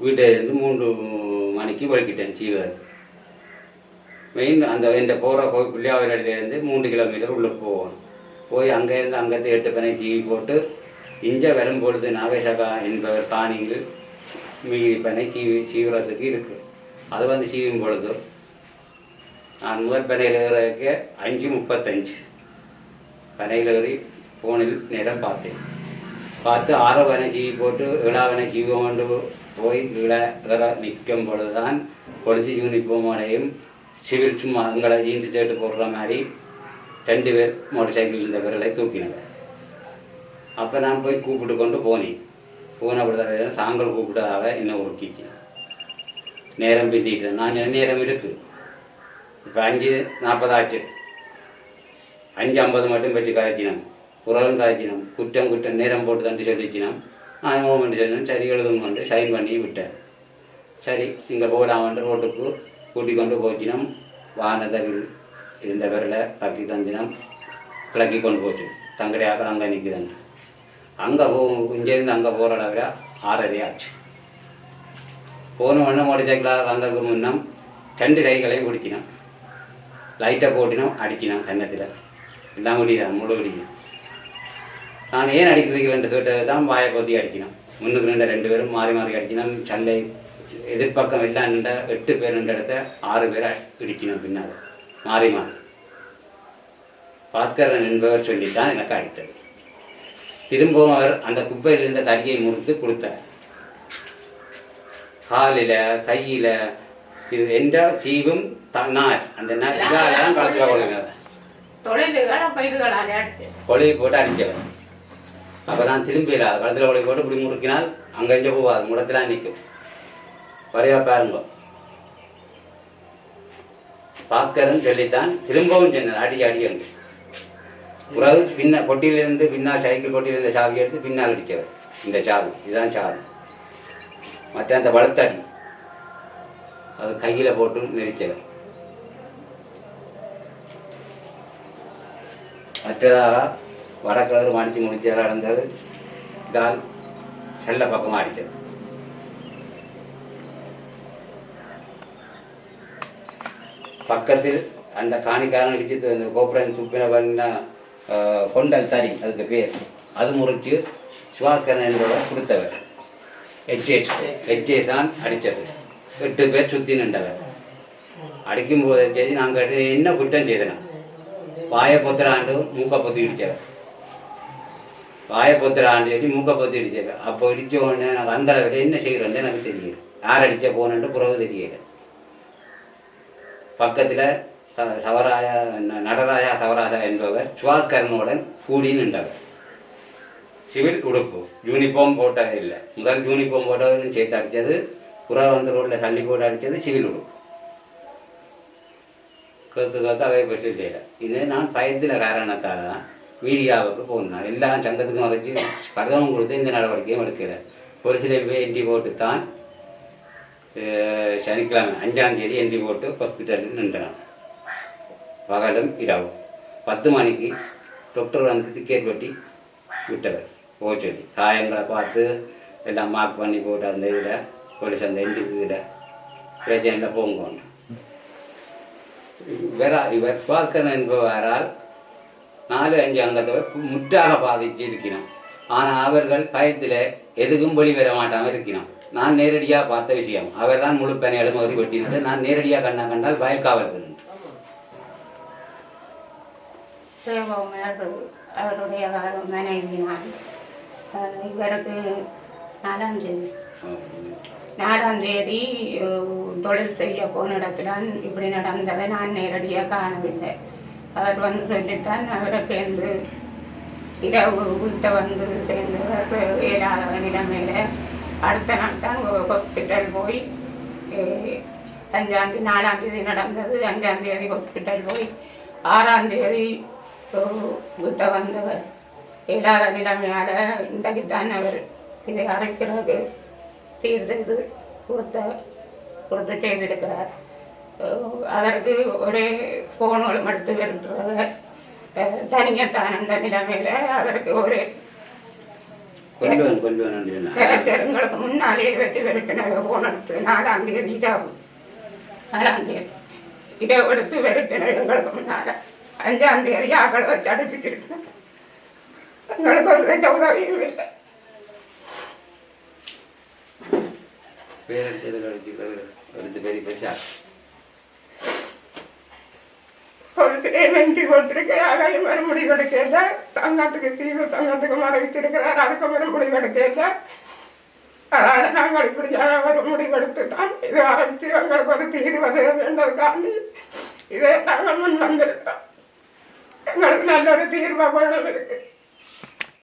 வீட்டிலேருந்து 3 மணிக்கு வலிக்கிட்டேன் சீவதற்கு. மெயின் அந்த எந்த போகிற பிள்ளையாவிலேருந்து 3 கிலோமீட்டர் உள்ளே போகணும். போய் அங்கேருந்து அங்கேருந்து 8 பனை சீவி போட்டு இங்கே வரும்பொழுது நாகேசகா என்பவர் காணியில் மீதி பனை சீவுறதுக்கு இருக்குது. அது வந்து சீவும் பொழுது நான் முதல் பனையில் ஏறதுக்கு 5:35 பனையில் ஏறி ஃபோனில் நேரம் பார்த்தேன். பார்த்து 6 பனை சீவி போட்டு 7 பனை சீவி கொண்டு போய் ஏற நிற்கும் பொழுது தான் பொலிசி யூனிஃபார்மோடையும் சிவில் சும்மா எங்களை ஜீன்ஸ் ஷர்ட்டு போடுற மாதிரி 2 பேர் மோட்டர் சைக்கிள் இருந்தவர்களை தூக்கினவர். அப்போ நான் போய் கூப்பிட்டு கொண்டு போனேன். போனப்படி தாங்கள் கூப்பிட்டதாக என்ன உருக்கிச்சு. நேரம் பிந்திட்டு நான் நேரம் இருக்குது. இப்போ 5:40 ஆச்சு. 5:50 மட்டும் வச்சு காய்ச்சினோம். உறவும் காய்ச்சினோம். குற்றம் நேரம் போட்டு தண்டு சொல்லிச்சினோம். நான் மூமெண்ட் சொன்னேன். சரி எழுதும் கொண்டு சைன் பண்ணி விட்டேன். சரி நீங்கள் போகலாமன்ற ரோட்டுக்கு கூட்டிக் கொண்டு போச்சினோம். வானத்தில் இருந்தவர்களை பக்கி தந்தினம் கிளக்கி கொண்டு போச்சு. தங்கடையாக அங்கே நிற்குதுன்னு அங்கே இங்கேருந்து அங்கே போகிற அளவில் 6:30 ஆச்சு. போன உடனே மோட்டர் சைக்கிளாக அங்கே முன்னம் 2 கைகளையும் பிடிச்சினோம். லைட்டை போட்டினோம். அடிச்சினோம் கன்னத்தில். எல்லாம் முடியுதான் முழு பிடிக்கணும். நான் ஏன் அடிக்கிறதுக்கு ரெண்டு கேட்டது தான் வாயை பொத்தி அடிக்கணும். முன்னுக்கு 2 பேரும் மாறி மாறி அடிக்கணும். சண்டை எதிர்பக்கம் எல்லாம் 8 பேர் இடத்த 6 பேரை இடிக்கணும். பின்னால் மாறி மாறி பாஸ்கரன் என்பவர் சொல்லித்தான் எனக்கு அடித்தது. திரும்பவும் அவர் அந்த குப்பையில் இருந்த தடியை முறித்து கொடுத்தார். காலில் கையில் இது எந்த சீவும் நார் அந்த இதால களத்தில் கொலை போட்டு அடித்தவர். அப்போ நான் திரும்பிடா களத்தில் கொலை போட்டு இப்படி முறுக்கினால் அங்கே இங்கே போவாது. முடத்திலாம் நிற்கும். வரையா பாருங்க. பாஸ்கரன் சொல்லித்தான் திரும்பவும் சொன்னார் அடி அடிக்கணும். உறவு பொட்டியிலிருந்து பின்னால் சைக்கிள் பொட்டியிலிருந்த சாவி எடுத்து பின்னால் அடித்தவர். இந்த சாவி இதுதான் சாவி. மற்ற அந்த வளர்த்தடி அது கையில் போட்டு நெரிச்சவர். மற்றதாக வடக்கதிர் மடித்து முடிச்சதாக நடந்தது. இதால் செல்ல பக்கமாக அடித்தது. பக்கத்தில் அந்த காணிக்காரன் அடித்து அந்த கோபுரம் துப்பின பண்ண கொண்டல் தறி அதுக்கு பேர் அது முறிச்சு சுபாஸ்கரன் என்பவர் கொடுத்தவர். ஹெச்ஏஸ் தான் அடித்தது. 8 பேர் சுற்றி நின்றவர். அடிக்கும்போது செய்தி நாங்கள் என்ன குற்றம் செய்தனா வாயை பொத்துறாண்டு மூக்கை பொத்தி இடித்தவர். வாயை பொத்துறாண்டு சொல்லி மூக்கை பொத்தி இடித்தவர். அப்போ இடித்த உடனே எனக்கு அந்த விட என்ன செய்கிறேன்னு எனக்கு தெரியல. யார் அடித்த போனன்ட்டு புறவு தெரியல. பக்கத்தில் நடராஜா சவராஜா என்பவர் சுபாஸ்கரனுடன் கூடி நின்றவர். சிவில் உடுப்பு யூனிஃபார்ம் போட்டது இல்லை. முதல் யூனிஃபார்ம் போட்டவர்களும் சேர்த்து அடித்தது. புறா வந்து ரோட்டில் தள்ளி போட்டு அடித்தது சிவில் உடுப்பு. கேட்க அவை பற்றி இல்லை. இது நான் பயத்தில் காரணத்தால் தான் மீடியாவுக்கு போனான். எல்லா சங்கத்துக்கும் வரைச்சி கடிதமும் கொடுத்து இந்த நடவடிக்கையும் எடுக்கிறேன். போலீஸில் போய் என்ட்ரி போட்டு தான் சனிக்கிழமை 5ஆம் தேதி என்ட்ரி போட்டு ஹாஸ்பிட்டலில் நின்றான். பகலும் இரவும் 10 மணிக்கு டாக்டர் வந்து டிக்கெட் வெட்டி விட்டவர் போக சொல்லி காயங்களை பார்த்து எல்லாம் மார்க் பண்ணி போட்டு அந்த இதில் போலீஸ் அந்த என்ட்ரி இதில் பிரச்சனையில் போங்கோன்னு இவர் பாஸ்கரன் என்பவரால் 4-5 அங்கத்தவர் முற்றாக பாதிச்சு இருக்கிறோம். ஆனால் அவர்கள் பயத்தில் எதுக்கும் வெளிவர மாட்டாமல் இருக்கிறோம். நான் நேரடியாக பார்த்த விஷயம். அவர் தான் முழு பனை எழுமதி வெட்டினது. நான் நேரடியாக கண்டால் வயல்காவல் அவருடைய மனைவினால் இவருக்கு 4ஆம் தேதி தொழில் செய்ய போன இடத்துல இப்படி நடந்ததை நான் நேரடியாக காணவில்லை. அவர் வந்து சொல்லித்தான் அவரை சேர்ந்து இரவு வீட்டை வந்து சேர்ந்து ஏழாத நிலைமையில அடுத்த நாள் தான் ஹாஸ்பிட்டல் போய் 4ஆம் தேதி நடந்தது. 5ஆம் தேதி ஹாஸ்பிட்டல் போய் 6ஆம் தேதி வீட்டை வந்தவர். ஏழாத நிலைமையால் இன்றைக்குத்தான் அவர் இதை அரைக்கிறது சீர் செய்து கொடுத்து செய்திருக்கிறார். அவருக்கு ஒரே ஃபோனுகளும் எடுத்து வருகிறவர் தனியத்தான் அந்த நிலைமையில் அவருக்கு ஒரு கொல்லுவேன் எங்களுக்கு முன்னாலே வச்சு வெறுக்கினவை போன் எடுத்து 4ஆம் தேதி இரவு 4ஆம் தேதி இரவு எடுத்து வெறுக்கினவை எங்களுக்கு முன்னால 5ஆம் தேதி ஆக்களை வச்சு அனுப்பிச்சிருக்கேன். எங்களுக்கு ஒரு எந்த உதவியும் இல்லை. ஒரு சிலையை வென்றி கொடுத்துருக்கேன். அதையும் ஒரு முடிவு எடுக்கல. சங்கத்துக்கு சீவு சங்கத்துக்கு மறைவிச்சிருக்கிறார். அதுக்கு ஒரு முடிவு எடுக்கல. அதனால நாங்கள் இப்படியான ஒரு முடிவெடுத்து தான் இது ஆரம்பித்து எங்களுக்கு ஒரு தீர்வு வேண்டதுக்காண்டி இதை நாங்கள் முன் வந்திருக்கிறோம். எங்களுக்கு நல்ல ஒரு தீர்வாக வேணும் இருக்கு.